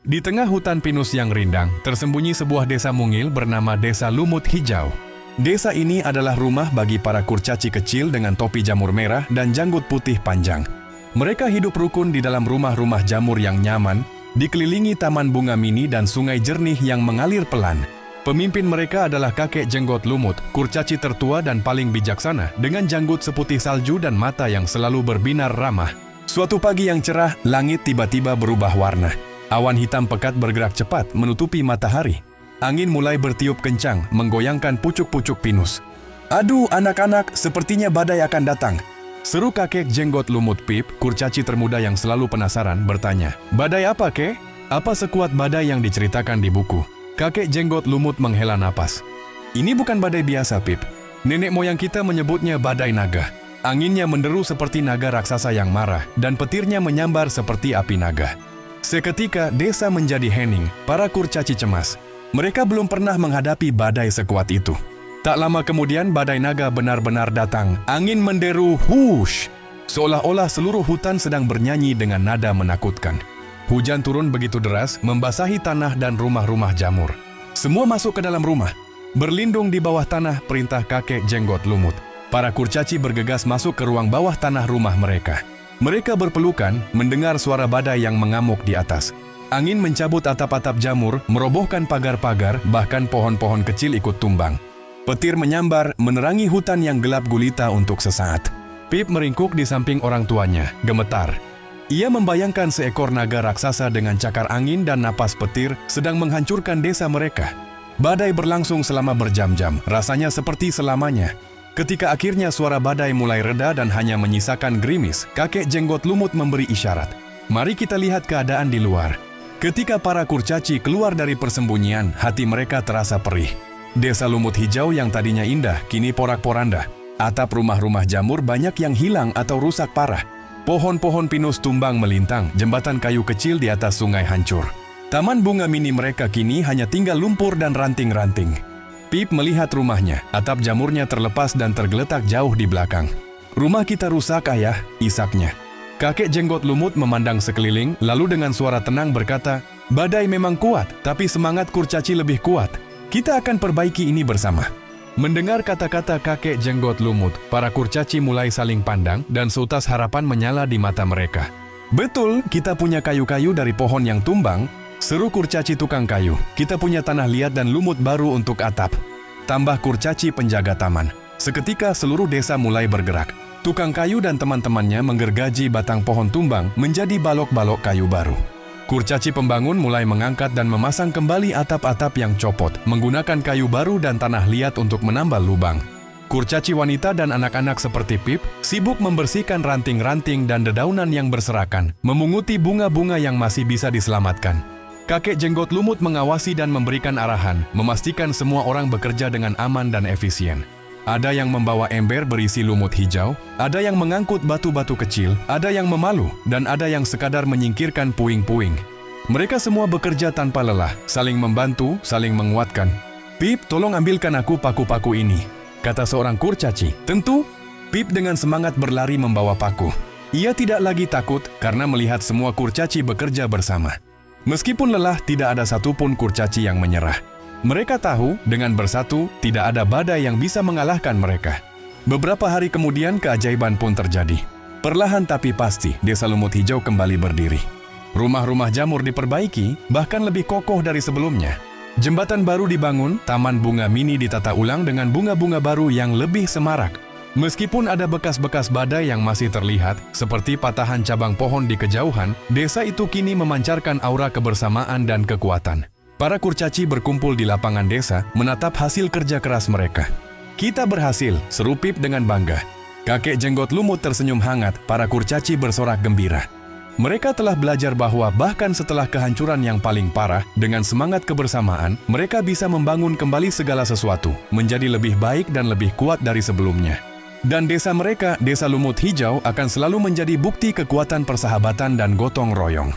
Di tengah hutan pinus yang rindang, tersembunyi sebuah desa mungil bernama Desa Lumut Hijau. Desa ini adalah rumah bagi para kurcaci kecil dengan topi jamur merah dan janggut putih panjang. Mereka hidup rukun di dalam rumah-rumah jamur yang nyaman, dikelilingi taman bunga mini dan sungai jernih yang mengalir pelan. Pemimpin mereka adalah kakek jenggot lumut, kurcaci tertua dan paling bijaksana, dengan janggut seputih salju dan mata yang selalu berbinar ramah. Suatu pagi yang cerah, langit tiba-tiba berubah warna. Awan hitam pekat bergerak cepat menutupi matahari. Angin mulai bertiup kencang, menggoyangkan pucuk-pucuk pinus. "Aduh anak-anak, sepertinya badai akan datang," seru kakek jenggot lumut Pip, kurcaci termuda yang selalu penasaran, bertanya. "Badai apa, kek? Apa sekuat badai yang diceritakan di buku?" Kakek jenggot lumut menghela napas. "Ini bukan badai biasa, Pip. Nenek moyang kita menyebutnya badai naga. Anginnya menderu seperti naga raksasa yang marah, dan petirnya menyambar seperti api naga." Seketika desa menjadi hening, para kurcaci cemas. Mereka belum pernah menghadapi badai sekuat itu. Tak lama kemudian badai naga benar-benar datang. Angin menderu, hush! Seolah-olah seluruh hutan sedang bernyanyi dengan nada menakutkan. Hujan turun begitu deras, membasahi tanah dan rumah-rumah jamur. Semua masuk ke dalam rumah. Berlindung di bawah tanah, perintah kakek jenggot lumut. Para kurcaci bergegas masuk ke ruang bawah tanah rumah mereka. Mereka berpelukan, mendengar suara badai yang mengamuk di atas. Angin mencabut atap-atap jamur, merobohkan pagar-pagar, bahkan pohon-pohon kecil ikut tumbang. Petir menyambar, menerangi hutan yang gelap gulita untuk sesaat. Pip meringkuk di samping orang tuanya, gemetar. Ia membayangkan seekor naga raksasa dengan cakar angin dan napas petir sedang menghancurkan desa mereka. Badai berlangsung selama berjam-jam, rasanya seperti selamanya. Ketika akhirnya suara badai mulai reda dan hanya menyisakan gerimis, kakek jenggot lumut memberi isyarat. "Mari kita lihat keadaan di luar." Ketika para kurcaci keluar dari persembunyian, hati mereka terasa perih. Desa Lumut Hijau yang tadinya indah, kini porak-poranda. Atap rumah-rumah jamur banyak yang hilang atau rusak parah. Pohon-pohon pinus tumbang melintang, jembatan kayu kecil di atas sungai hancur. Taman bunga mini mereka kini hanya tinggal lumpur dan ranting-ranting. Pip melihat rumahnya, atap jamurnya terlepas dan tergeletak jauh di belakang. "Rumah kita rusak, ayah," isaknya. Kakek jenggot lumut memandang sekeliling, lalu dengan suara tenang berkata, "Badai memang kuat, tapi semangat kurcaci lebih kuat. Kita akan perbaiki ini bersama." Mendengar kata-kata kakek jenggot lumut, para kurcaci mulai saling pandang dan seutas harapan menyala di mata mereka. "Betul, kita punya kayu-kayu dari pohon yang tumbang," seru kurcaci tukang kayu. "Kita punya tanah liat dan lumut baru untuk atap." Tambah kurcaci penjaga taman. Seketika seluruh desa mulai bergerak. Tukang kayu dan teman-temannya menggergaji batang pohon tumbang menjadi balok-balok kayu baru. Kurcaci pembangun mulai mengangkat dan memasang kembali atap-atap yang copot, menggunakan kayu baru dan tanah liat untuk menambal lubang. Kurcaci wanita dan anak-anak seperti Pip sibuk membersihkan ranting-ranting dan dedaunan yang berserakan, memunguti bunga-bunga yang masih bisa diselamatkan. Kakek jenggot lumut mengawasi dan memberikan arahan, memastikan semua orang bekerja dengan aman dan efisien. Ada yang membawa ember berisi lumut hijau, ada yang mengangkut batu-batu kecil, ada yang memalu, dan ada yang sekadar menyingkirkan puing-puing. Mereka semua bekerja tanpa lelah, saling membantu, saling menguatkan. "Pip, tolong ambilkan aku paku-paku ini," kata seorang kurcaci. "Tentu." Pip dengan semangat berlari membawa paku. Ia tidak lagi takut karena melihat semua kurcaci bekerja bersama. Meskipun lelah, tidak ada satupun kurcaci yang menyerah. Mereka tahu, dengan bersatu, tidak ada badai yang bisa mengalahkan mereka. Beberapa hari kemudian, keajaiban pun terjadi. Perlahan tapi pasti, Desa Lumut Hijau kembali berdiri. Rumah-rumah jamur diperbaiki, bahkan lebih kokoh dari sebelumnya. Jembatan baru dibangun, taman bunga mini ditata ulang dengan bunga-bunga baru yang lebih semarak. Meskipun ada bekas-bekas badai yang masih terlihat, seperti patahan cabang pohon di kejauhan, desa itu kini memancarkan aura kebersamaan dan kekuatan. Para kurcaci berkumpul di lapangan desa, menatap hasil kerja keras mereka. "Kita berhasil," seru Pip dengan bangga. Kakek jenggot lumut tersenyum hangat, para kurcaci bersorak gembira. Mereka telah belajar bahwa bahkan setelah kehancuran yang paling parah, dengan semangat kebersamaan, mereka bisa membangun kembali segala sesuatu, menjadi lebih baik dan lebih kuat dari sebelumnya. Dan desa mereka, Desa Lumut Hijau, akan selalu menjadi bukti kekuatan persahabatan dan gotong royong.